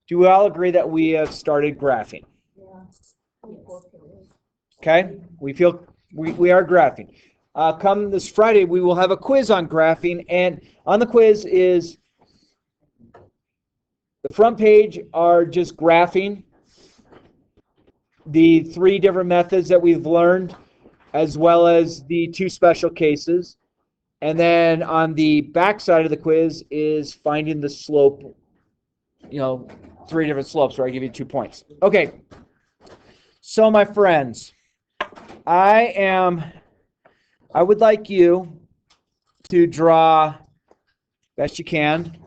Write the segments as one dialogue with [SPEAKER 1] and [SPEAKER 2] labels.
[SPEAKER 1] Do we all agree that we have started graphing? Okay, we are graphing. Come this Friday, we will have a quiz on graphing, and on the quiz is the front page are just graphing the 3 different methods that we've learned, as well as the 2 special cases. And then on the back side of the quiz is finding the slope, 3 different slopes where I give you 2 points. Okay, so my friends, I would like you to draw, best you can,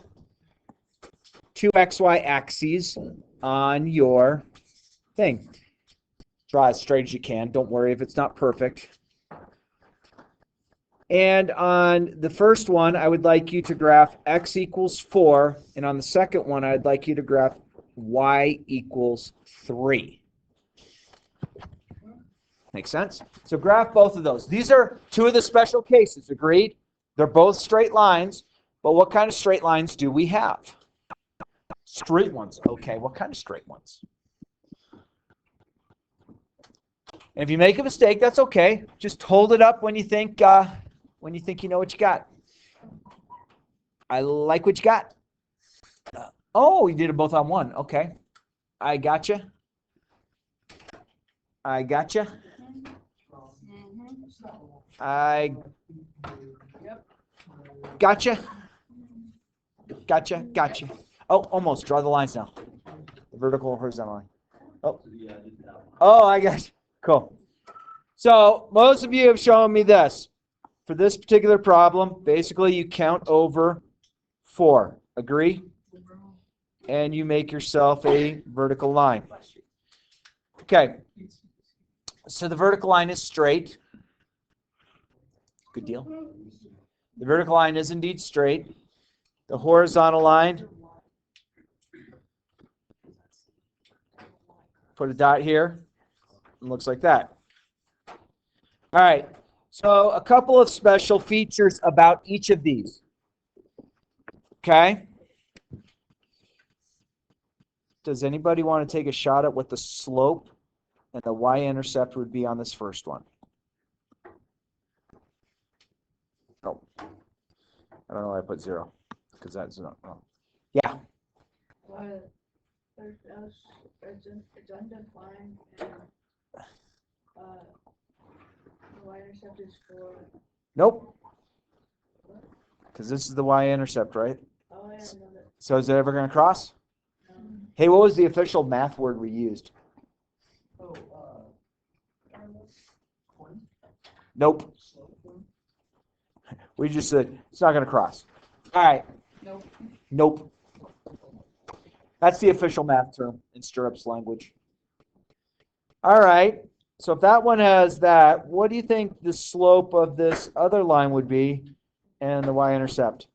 [SPEAKER 1] 2 XY axes on your thing. Draw as straight as you can. Don't worry if it's not perfect. And on the first one, I would like you to graph x equals 4. And on the second one, I'd like you to graph y equals 3. Make sense? So graph both of those. These are 2 of the special cases, agreed? They're both straight lines, but what kind of straight lines do we have? Straight ones. Okay, what kind of straight ones? And if you make a mistake, that's okay. Just hold it up when you think you know what you got. I like what you got. Oh, you did it both on one. Okay. I gotcha. I gotcha. I gotcha. Gotcha. Oh, almost. Draw the lines now. The vertical, horizontal line. Oh, I got you. Cool. So most of you have shown me this. For this particular problem, basically you count over 4. Agree? And you make yourself a vertical line. Okay. So the vertical line is straight. Good deal. The vertical line is indeed straight. The horizontal line, put a dot here. It looks like that. All right. So a couple of special features about each of these. Okay. Does anybody want to take a shot at what the slope and the y-intercept would be on this first one? Oh. I don't know why I put 0. Because that's not wrong. Yeah.
[SPEAKER 2] Well, it's undefined and the y-intercept is 4.
[SPEAKER 1] Nope. Because this is the y-intercept, right?
[SPEAKER 2] Oh, I know that.
[SPEAKER 1] So is it ever going to cross? Hey, what was the official math word we used? Nope. We just said it's not going to cross. All right. Nope. That's the official math term in Stirrups language. All right. So if that one has that, what do you think the slope of this other line would be and the y-intercept?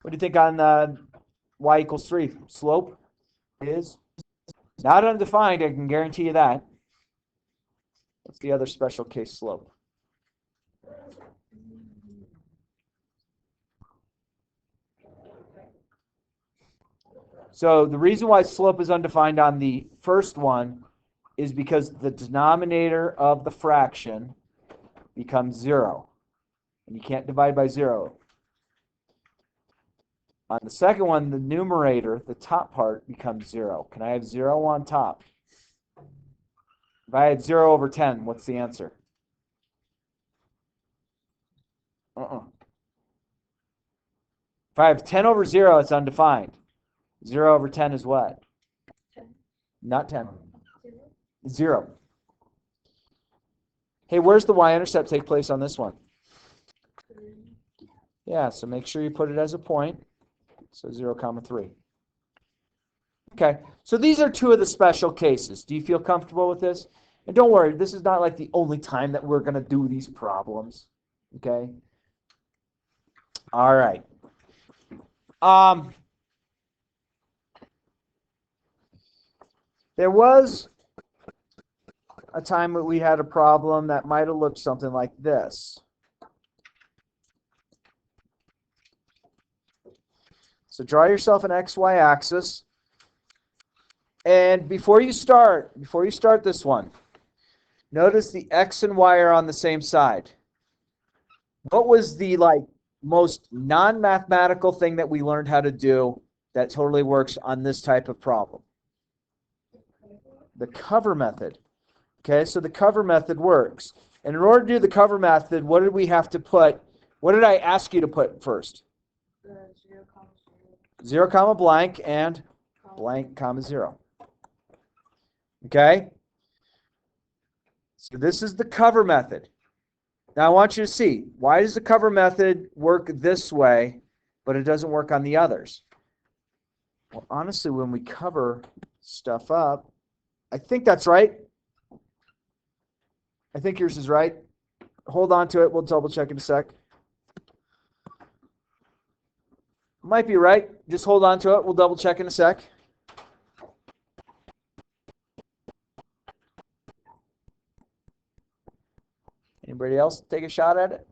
[SPEAKER 1] What do you think on y equals 3? Slope is not undefined, I can guarantee you that. What's the other special case slope? So the reason why slope is undefined on the first one is because the denominator of the fraction becomes 0. And you can't divide by 0. On the second one, the numerator, the top part, becomes 0. Can I have 0 on top? If I had 0 over 10, what's the answer? If I have 10 over 0, it's undefined. 0 over 10 is what?
[SPEAKER 2] 10.
[SPEAKER 1] Not 10. 0. Hey, where's the y-intercept take place on this one? Yeah, so make sure you put it as a point. So 0, 3. Okay, so these are 2 of the special cases. Do you feel comfortable with this? And don't worry, this is not like the only time that we're going to do these problems. Okay? All right. There was a time that we had a problem that might have looked something like this. So draw yourself an XY axis. And before you start this one, notice the X and Y are on the same side. What was the most non-mathematical thing that we learned how to do that totally works on this type of problem? The cover method. Okay, so the cover method works. And in order to do the cover method, what did we have to put? What did I ask you to put first?
[SPEAKER 2] 0,
[SPEAKER 1] 0, comma blank and blank, comma 0. Okay? So this is the cover method. Now I want you to see, why does the cover method work this way, but it doesn't work on the others? Well, honestly, when we cover stuff up, I think that's right. I think yours is right. Hold on to it. We'll double check in a sec. Might be right. Just hold on to it. We'll double check in a sec. Anybody else take a shot at it?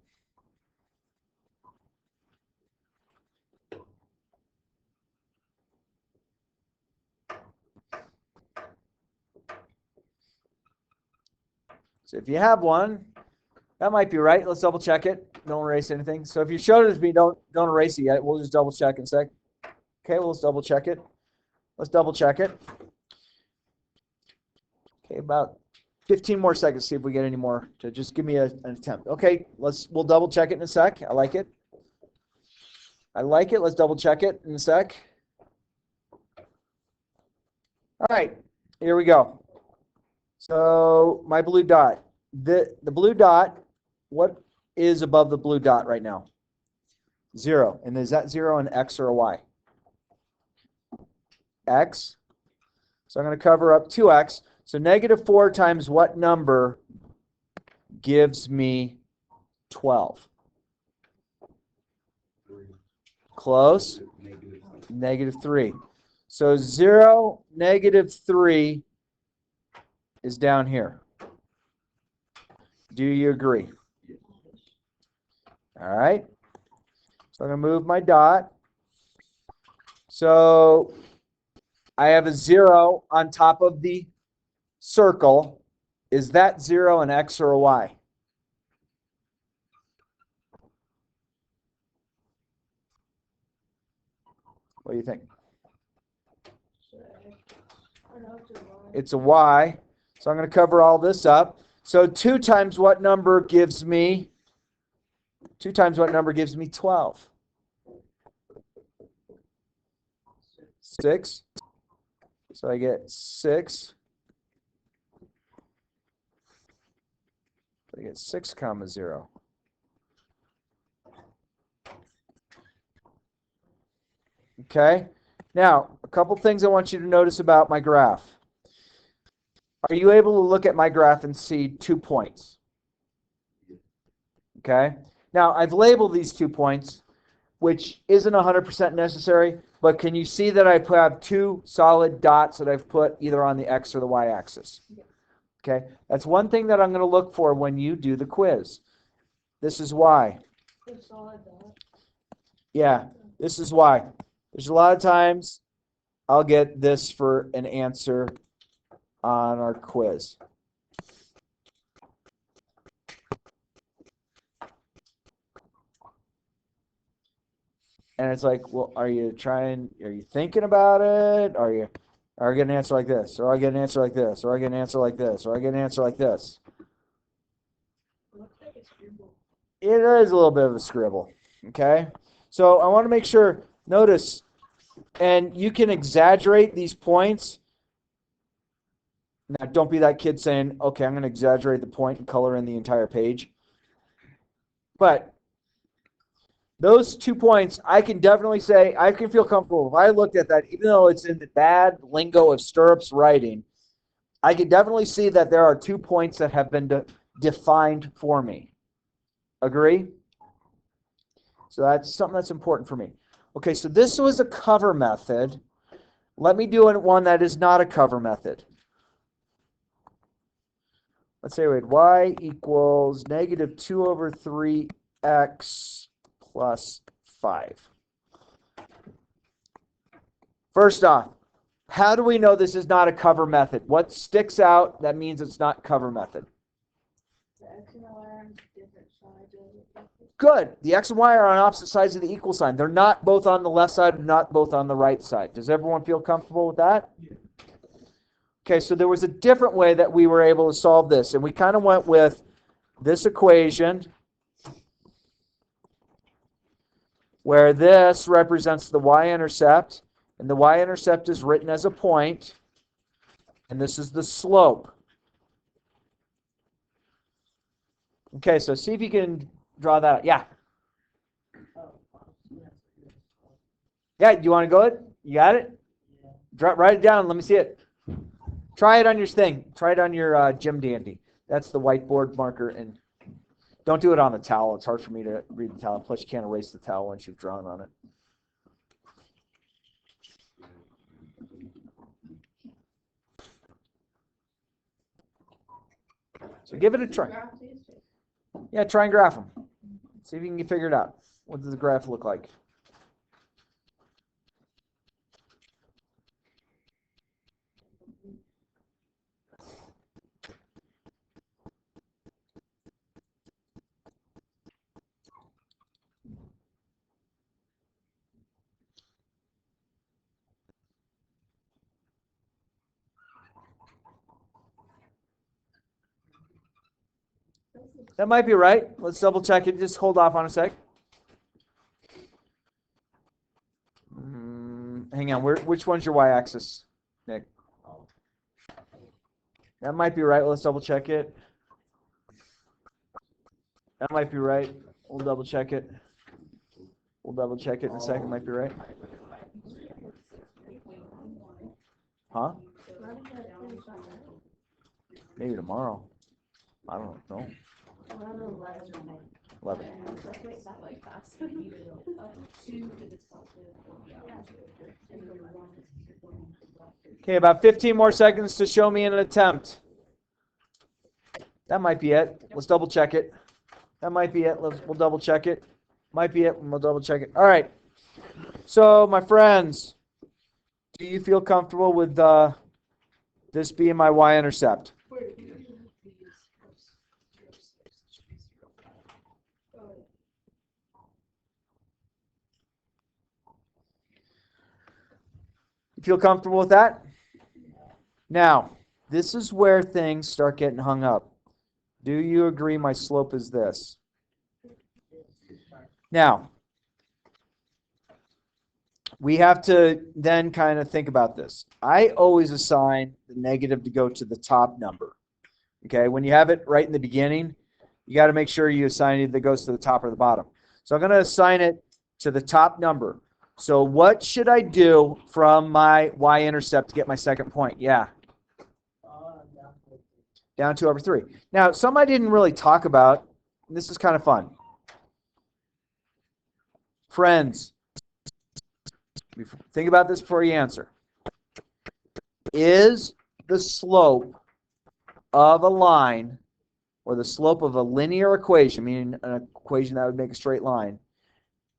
[SPEAKER 1] So if you have one, that might be right. Let's double check it. Don't erase anything. So if you showed it to me, don't erase it yet. We'll just double check in a sec. Okay, well, let's double check it. Let's double check it. Okay, about 15 more seconds, see if we get any more to just give me an attempt. Okay, we'll double check it in a sec. I like it. I like it. Let's double check it in a sec. All right, here we go. So my blue dot. The blue dot, what is above the blue dot right now? 0. And is that 0 an X or a Y? X. So I'm going to cover up 2X. So -4 times what number gives me 12? Close. -3. So 0, -3 is down here. Do you agree? All right. So I'm going to move my dot. So I have a 0 on top of the circle. Is that 0 an X or a Y? What do you think? It's a Y. So I'm going to cover all this up. So 2 times what number gives me? 2 times what number gives me 12? 6. So I get 6. I get 6, comma 0. Okay. Now, a couple things I want you to notice about my graph. Are you able to look at my graph and see 2 points? Okay. Now, I've labeled these 2 points, which isn't 100% necessary, but can you see that I have 2 solid dots that I've put either on the X or the Y axis? Okay. That's one thing that I'm going to look for when you do the quiz. This is why. Yeah, this is why. There's a lot of times I'll get this for an answer on our quiz. And it's like, well, are you thinking about it? Are you get an answer like this? Or I get an answer like this? Or I get an answer like this? Or I get an answer like this? It is a little bit of a scribble. Okay? So I want to make sure, notice, and you can exaggerate these points. Now, don't be that kid saying, okay, I'm going to exaggerate the point and color in the entire page. But those 2 points, I can definitely say, I can feel comfortable. If I looked at that, even though it's in the bad lingo of stirrups writing, I can definitely see that there are 2 points that have been defined for me. Agree? So that's something that's important for me. Okay, so this was a cover method. Let me do one that is not a cover method. Let's say we had y equals -2/3x plus 5. First off, how do we know this is not a cover method? What sticks out that means it's not cover method?
[SPEAKER 2] The X and Y are on different sides of it.
[SPEAKER 1] Good. The X and Y are on opposite sides of the equal sign. They're not both on the left side, not both on the right side. Does everyone feel comfortable with that? Okay, so there was a different way that we were able to solve this, and we kind of went with this equation where this represents the y-intercept, and the y-intercept is written as a point, and this is the slope. Okay, so see if you can draw that out. Yeah. Yeah, do you want to go it? You got it? Write it down. Let me see it. Try it on your thing. Try it on your Gym Dandy. That's the whiteboard marker. And don't do it on the towel. It's hard for me to read the towel. Plus, you can't erase the towel once you've drawn on it. So give it a try. Yeah, try and graph them. See if you can figure it out. What does the graph look like? That might be right. Let's double check it. Just hold off on a sec. Hang on. Which one's your y-axis, Nick? That might be right. Let's double check it. That might be right. We'll double check it. We'll double check it in a second. Might be right. Huh? Maybe tomorrow. I don't know. 11. Okay, about 15 more seconds to show me an attempt. That might be it. Let's double check it. That might be it. We'll double check it. Might be it. We'll double check it. All right. So, my friends, do you feel comfortable with this being my y-intercept? You feel comfortable with that? Now, this is where things start getting hung up. Do you agree my slope is this? Now, we have to then kind of think about this. I always assign the negative to go to the top number. Okay, when you have it right in the beginning, you got to make sure you assign it that goes to the top or the bottom. So I'm going to assign it to the top number. So what should I do from my y-intercept to get my second point? Yeah. Down 2/3. Now, some I didn't really talk about, and this is kind of fun. Friends, think about this before you answer. Is the slope of a line, or the slope of a linear equation, meaning an equation that would make a straight line,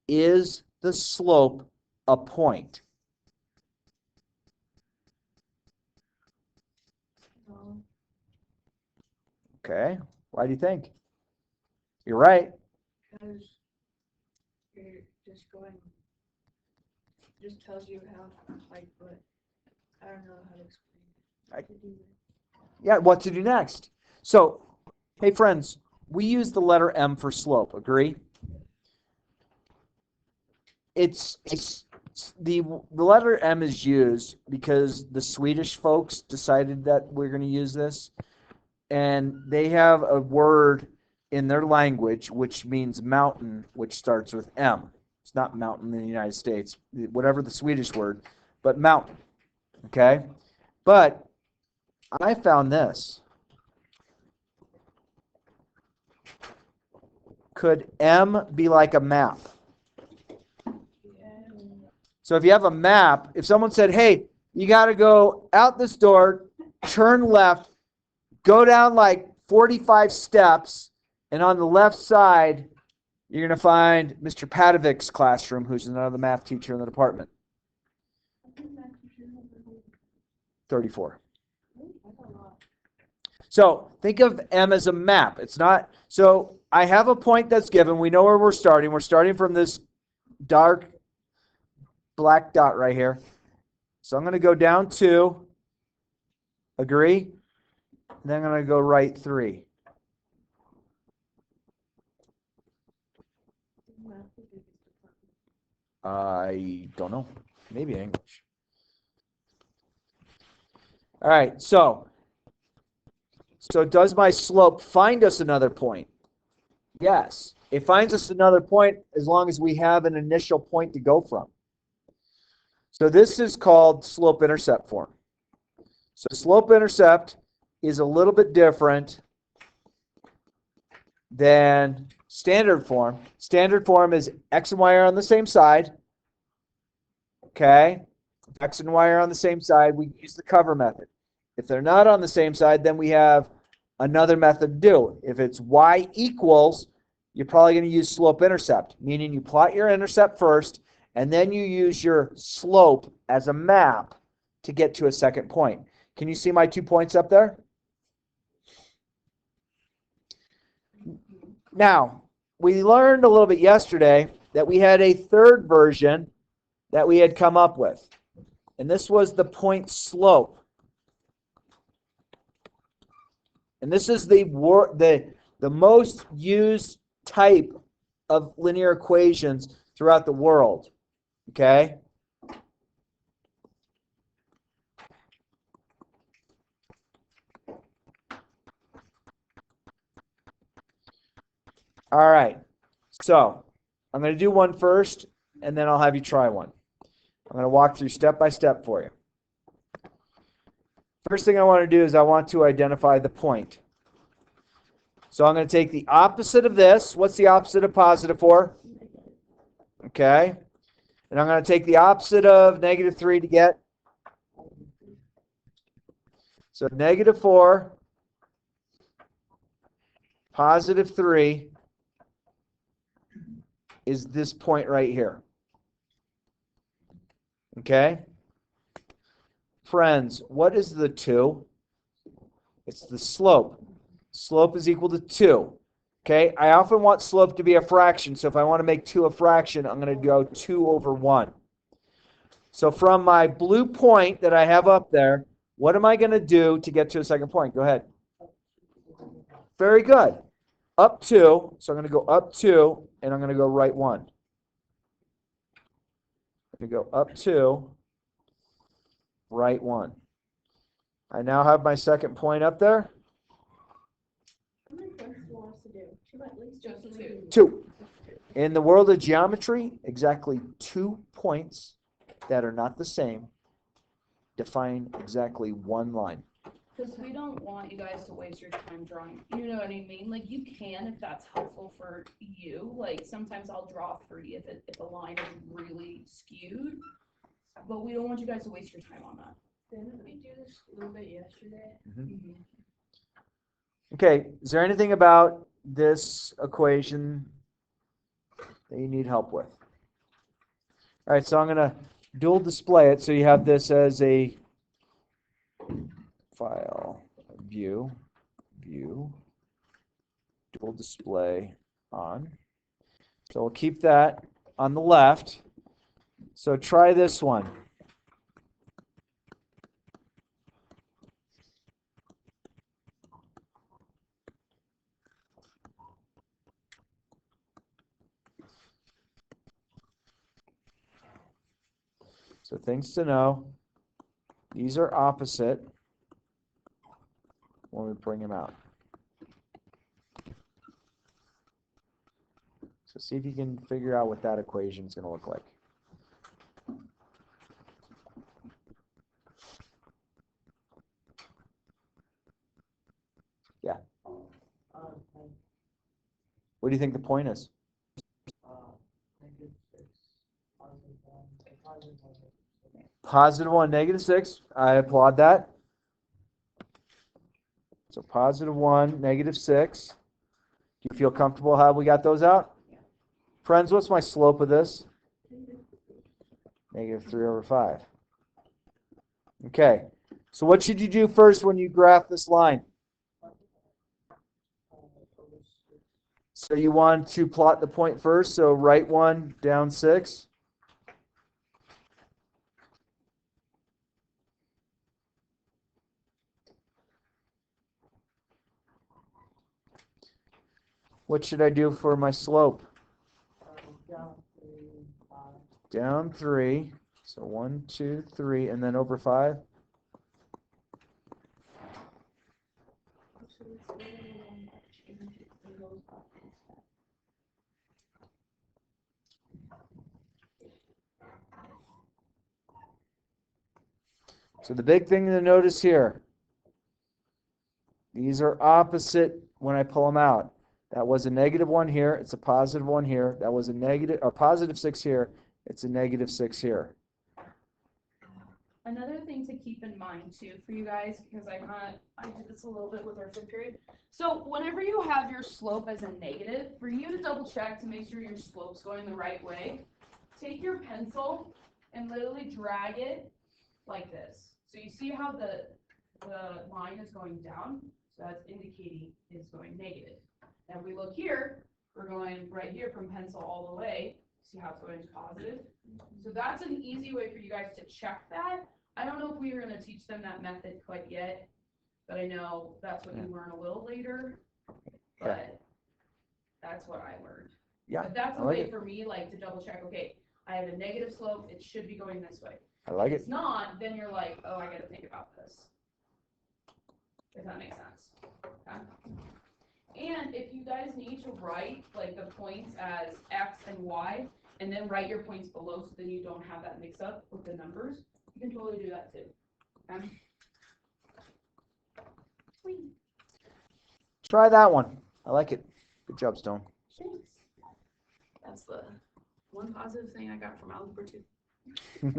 [SPEAKER 1] is the slope a point?
[SPEAKER 2] No.
[SPEAKER 1] Okay. Why do you think? You're right.
[SPEAKER 2] Because you're just going, just tells you how, like, what, I don't know how to explain it.
[SPEAKER 1] Yeah, what to do next. So, hey friends, we use the letter M for slope, agree? It's the letter M is used because the Swedish folks decided that we're going to use this, and they have a word in their language which means mountain, which starts with M. It's not mountain in the United States, whatever the Swedish word, but mountain. Okay? But I found this. Could M be like a map? So if you have a map, if someone said, hey, you got to go out this door, turn left, go down like 45 steps, and on the left side, you're going to find Mr. Padovic's classroom, who's another math teacher in the department. 34.
[SPEAKER 2] I got a lot.
[SPEAKER 1] So think of M as a map. It's not, so I have a point that's given. We know where we're starting. We're starting from this dark black dot right here. So I'm going to go down 2, agree, and then I'm going to go right 3. I don't know. Maybe English. All right, so does my slope find us another point? Yes. It finds us another point as long as we have an initial point to go from. So this is called slope-intercept form. So slope-intercept is a little bit different than standard form. Standard form is x and y are on the same side. Okay? If x and y are on the same side, we use the cover method. If they're not on the same side, then we have another method to do. If it's y equals, you're probably going to use slope-intercept, meaning you plot your intercept first, and then you use your slope as a map to get to a second point. Can you see my 2 points up there? Now, we learned a little bit yesterday that we had a third version that we had come up with. And this was the point slope. And this is the most used type of linear equations throughout the world. Okay? All right. So, I'm going to do one first, and then I'll have you try one. I'm going to walk through step by step for you. First thing I want to do is I want to identify the point. So I'm going to take the opposite of this. What's the opposite of positive 4? Okay. And I'm going to take the opposite of negative 3 to get. So negative 4, positive 3 is this point right here. Okay? Friends, what is the 2? It's the slope. Slope is equal to 2. Okay? I often want slope to be a fraction, so if I want to make 2 a fraction, I'm going to go 2 over 1. So from my blue point that I have up there, what am I going to do to get to a second point? Go ahead. Very good. Up 2. So I'm going to go up 2, and I'm going to go right 1. I'm going to go up 2, right 1. I now have my second point up there.
[SPEAKER 2] How many points do you want us to do? 2 at least? Just 2.
[SPEAKER 1] 2. In the world of geometry, exactly 2 points that are not the same define exactly one line.
[SPEAKER 3] Because we don't want you guys to waste your time drawing. You know what I mean? Like, you can if that's helpful for you. Like, sometimes I'll draw 3 if the line is really skewed. But we don't want you guys to waste your time on that.
[SPEAKER 2] Didn't we do this a little bit yesterday?
[SPEAKER 3] Mm-hmm.
[SPEAKER 1] Okay, is there anything about this equation that you need help with? All right, so I'm going to dual display it so you have this as a file, view, dual display on. So we'll keep that on the left. So try this one. So things to know. These are opposite when we bring them out. So see if you can figure out what that equation is going to look like. Yeah. What do you think the point is? Positive 1, negative 6. I applaud that. So positive 1, negative 6. Do you feel comfortable how we got those out? Friends, what's my slope of this? Negative 3 over 5. Okay. So what should you do first when you graph this line? So you want to plot the point first, so right 1, down 6. What should I do for my slope? Down 3. So 1, 2, 3, and then over 5. So the big thing to notice here, these are opposite when I pull them out. That was a -1 here, it's a +1 here. That was a +6 here, it's a -6 here.
[SPEAKER 3] Another thing to keep in mind too for you guys, because I did this a little bit with our fifth period. So whenever you have your slope as a negative, for you to double check to make sure your slope's going the right way, take your pencil and literally drag it like this. So you see how the line is going down? So that's indicating it's going negative. And if we look here, we're going right here from pencil all the way. See how it's going positive? So that's an easy way for you guys to check that. I don't know if we are going to teach them that method quite yet, but I know that's what you learn a little later. But that's what I learned.
[SPEAKER 1] Yeah.
[SPEAKER 3] But that's a
[SPEAKER 1] like
[SPEAKER 3] way
[SPEAKER 1] it.
[SPEAKER 3] for me, like, to double check, okay, I have a negative slope, it should be going this way.
[SPEAKER 1] I like
[SPEAKER 3] If
[SPEAKER 1] it.
[SPEAKER 3] it's not, then you're like, oh, I got to think about this. If that makes sense. Okay? And if you guys need to write like the points as X and Y, and then write your points below so then you don't have that mix up with the numbers, you can totally do that too. Okay? Sweet.
[SPEAKER 1] Try that one. I like it. Good job, Stone.
[SPEAKER 3] Thanks. That's the one positive thing I got from algebra 2. There's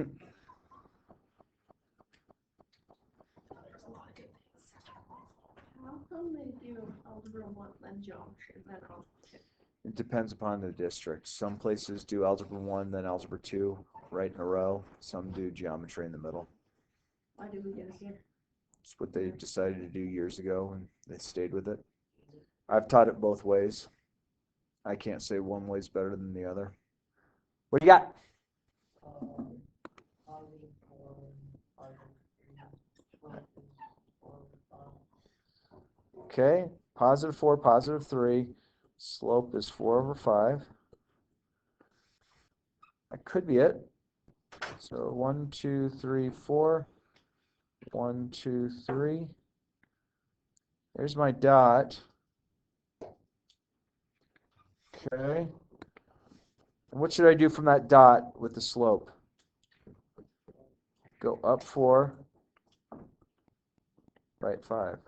[SPEAKER 3] a lot of good things.
[SPEAKER 2] How come they do algebra 1 then geometry and then algebra 2?
[SPEAKER 1] It depends upon the district. Some places do algebra 1, then algebra 2, right in a row. Some do geometry in the middle.
[SPEAKER 2] Why do we get it here?
[SPEAKER 1] It's what they decided to do years ago, and they stayed with it. I've taught it both ways. I can't say one way's better than the other. What do you got? Okay, +4, +3. Slope is 4/5. That could be it. So 1, 2, 3, 4. 1, 2, 3. There's my dot. Okay. And what should I do from that dot with the slope? Go up 4, right 5.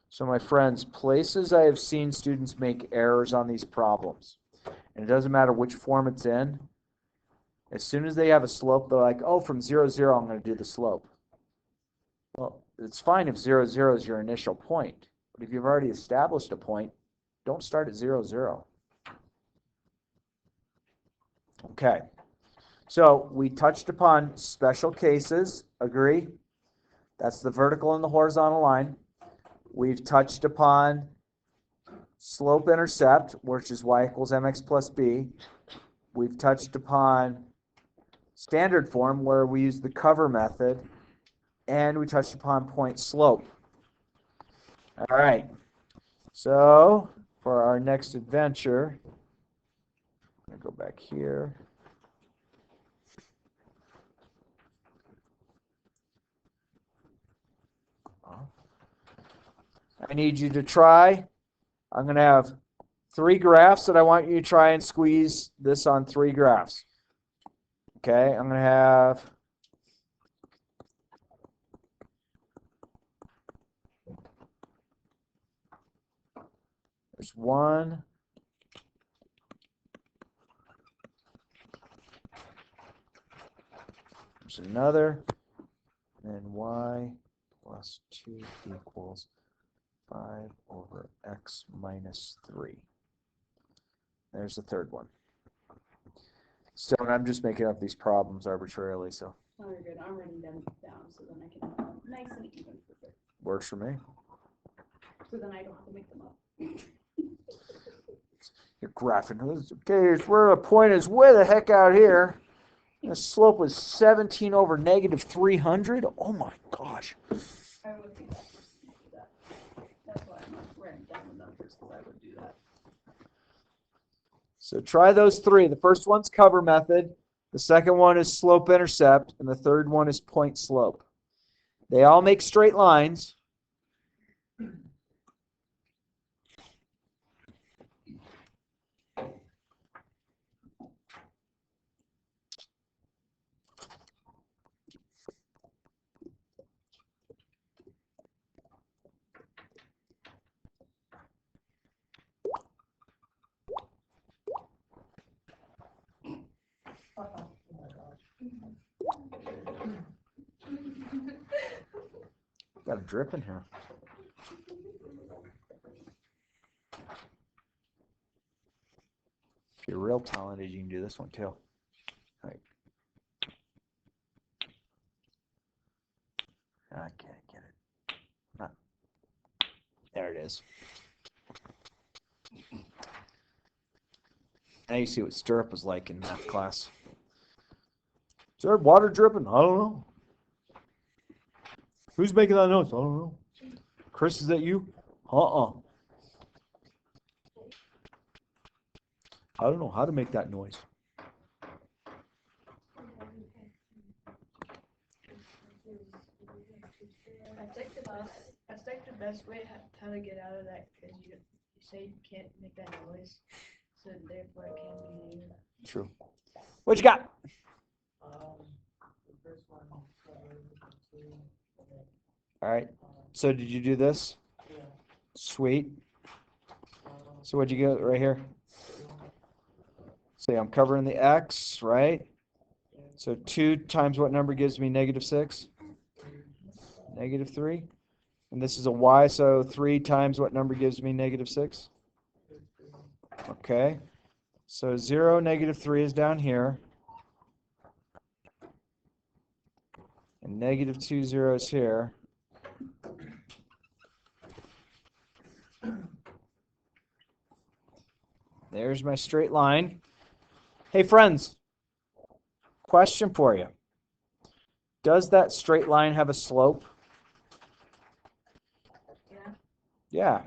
[SPEAKER 1] So my friends, places I have seen students make errors on these problems, and it doesn't matter which form it's in, as soon as they have a slope, they're like, oh, from 0, 0, I'm going to do the slope. Well, it's fine if 0, 0 is your initial point, but if you've already established a point, don't start at 0, 0. Okay, so we touched upon special cases, agree? That's the vertical and the horizontal line. We've touched upon slope intercept, which is y equals mx plus b. We've touched upon standard form, where we use the cover method. And we touched upon point slope. All right. So for our next adventure, I'm going to go back here. I need you to try. I'm going to have 3 graphs that I want you to try and squeeze this on 3 graphs. Okay, I'm going to have there's 1. There's another. And y + 2 equals 5/x - 3. There's the third one. So I'm just making up these problems arbitrarily, so
[SPEAKER 3] Oh, you're good. I'm writing them down so then I can have them nice and even for it.
[SPEAKER 1] works for me.
[SPEAKER 3] So then I don't have to make them up.
[SPEAKER 1] You're graphing. Okay, it's where the point is way the heck out here. The slope was 17 over negative 300. Oh my gosh.
[SPEAKER 3] I would think that person would do that. That's why I'm not writing down the numbers, because I would do that.
[SPEAKER 1] So try those three. The first one's cover method. The second one is slope intercept. And the third one is point slope. They all make straight lines. Got a drip in here. If you're real talented, you can do this one too. Right. I can't get it. Not. There it is. Now you see what stirrup was like in math class. Is there water dripping? I don't know. Who's making that noise? I don't know. Chris, is that you? I don't know how to make that noise.
[SPEAKER 2] That's like the best way how to get out of that, because you say you can't make that noise, so therefore it can't be named.
[SPEAKER 1] True. What you got?
[SPEAKER 4] The first one,
[SPEAKER 1] All right. So did you do this?
[SPEAKER 4] yeah.
[SPEAKER 1] Sweet. So what'd you get right here? Say I'm covering the x, right? So 2 times what number gives me negative 6? Negative 3. And this is a y, so 3 times what number gives me negative 6? Okay. So 0, negative 3 is down here. And negative 2 zeros here. There's my straight line. Hey, friends, question for you. Does that straight line have a slope?
[SPEAKER 2] Yeah.
[SPEAKER 1] Yeah.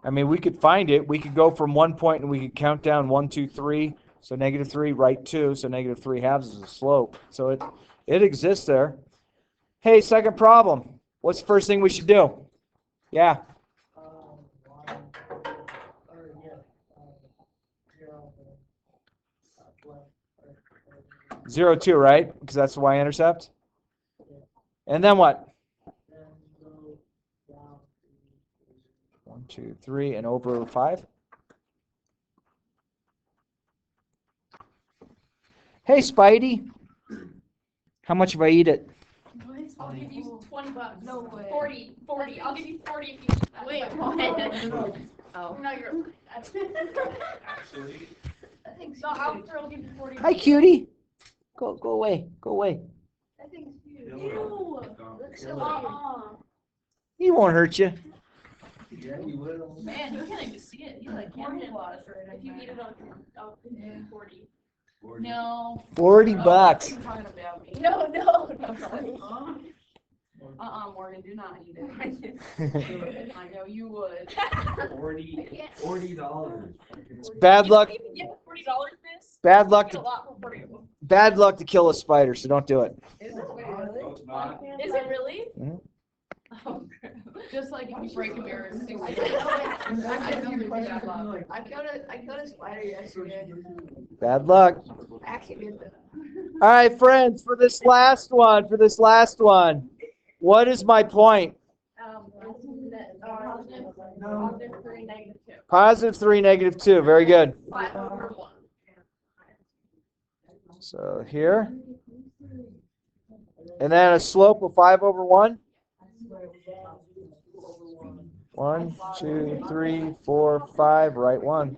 [SPEAKER 1] I mean, we could find it. We could go from one point and we could count down 1, 2, 3. So negative 3, right 2. So negative 3 halves is a slope. So it exists there. Hey, second problem. What's the first thing we should do? Yeah.
[SPEAKER 4] One, or yeah, 0,
[SPEAKER 1] 0, 2, right? Because that's the y-intercept. And then what?
[SPEAKER 4] then go down
[SPEAKER 1] 1, 2, 3, and over 5. Hey, Spidey. How much if I eat it?
[SPEAKER 3] I'll give you $20.
[SPEAKER 2] No way.
[SPEAKER 3] 40. 40. I'll give you 40 if you eat that.
[SPEAKER 2] Wait,
[SPEAKER 3] what?
[SPEAKER 2] Oh.
[SPEAKER 3] No, you're.
[SPEAKER 4] Actually,
[SPEAKER 2] I think
[SPEAKER 3] No, I'll give you 40.
[SPEAKER 1] Hi, cutie. Go away. Go away.
[SPEAKER 2] That thing's huge.
[SPEAKER 3] Ew.
[SPEAKER 2] Looks so weird.
[SPEAKER 1] He won't hurt you.
[SPEAKER 4] yeah, you will.
[SPEAKER 3] Man, you can't even see it. He's like camouflage. If you eat it, I'll give you 40. No.
[SPEAKER 1] $40.
[SPEAKER 3] You're talking about me.
[SPEAKER 2] No.
[SPEAKER 3] Morgan, do not eat it. I know you would.
[SPEAKER 4] $40.
[SPEAKER 1] Bad luck.
[SPEAKER 3] You get $40, miss?
[SPEAKER 1] Bad luck.
[SPEAKER 3] That's a lot for $40.
[SPEAKER 1] Bad luck to kill a spider. So don't do it.
[SPEAKER 2] Is it really?
[SPEAKER 4] No, it's not.
[SPEAKER 3] Is it really?
[SPEAKER 1] Mhm.
[SPEAKER 3] Oh, crap. Just like if you break a bear in 6
[SPEAKER 2] I
[SPEAKER 3] days.
[SPEAKER 2] killed a spider yesterday.
[SPEAKER 1] Bad luck.
[SPEAKER 2] I actually did that.
[SPEAKER 1] All right, friends. For this last one. What is my point?
[SPEAKER 3] Positive 3, negative 2.
[SPEAKER 1] Positive 3, negative 2. Very good.
[SPEAKER 3] 5 over 1.
[SPEAKER 1] So here. And then a slope of 5 over 1. 1, 2, 3, 4, 5, right one.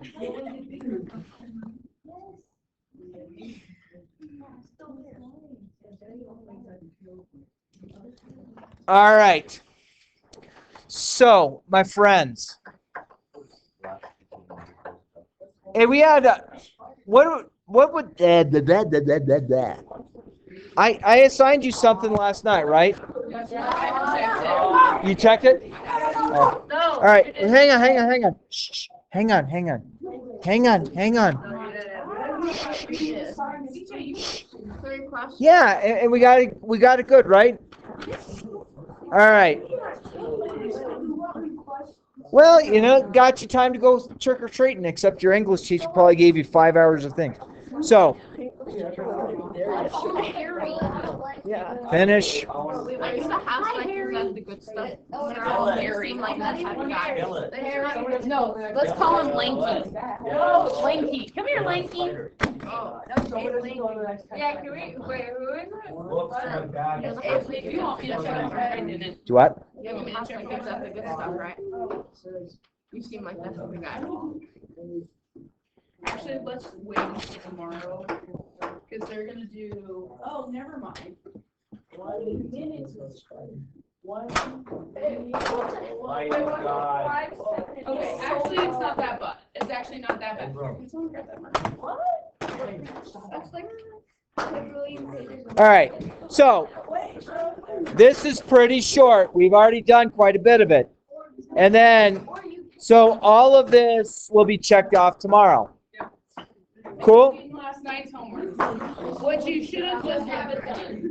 [SPEAKER 1] All right. So, my friends, and we had what would I assigned you something last night, right? You checked it? Oh. All right. Hang on. Shh. Hang on. Yeah, and we got it good, right? All right. Well, got you time to go trick or treating, except your English teacher probably gave you 5 hours of things. So, finish.
[SPEAKER 3] No, let's call him Lanky. Lanky, come here, Lanky. Yeah, can we, wait, who is it? If you want me to check, I didn't.
[SPEAKER 1] Do what?
[SPEAKER 3] You want me to check if that's the good stuff, right? You seem like that's the guy. Actually, let's wait until tomorrow, because they're gonna do, oh, never mind.
[SPEAKER 4] 1 minute.
[SPEAKER 3] Okay, actually, it's not that bad. It's actually not that bad. Can someone grab that marker? That's like.
[SPEAKER 1] All right. So, this is pretty short. We've already done quite a bit of it. And then, so all of this will be checked off tomorrow. Cool?
[SPEAKER 3] Last night's homework, which you should have just have it done.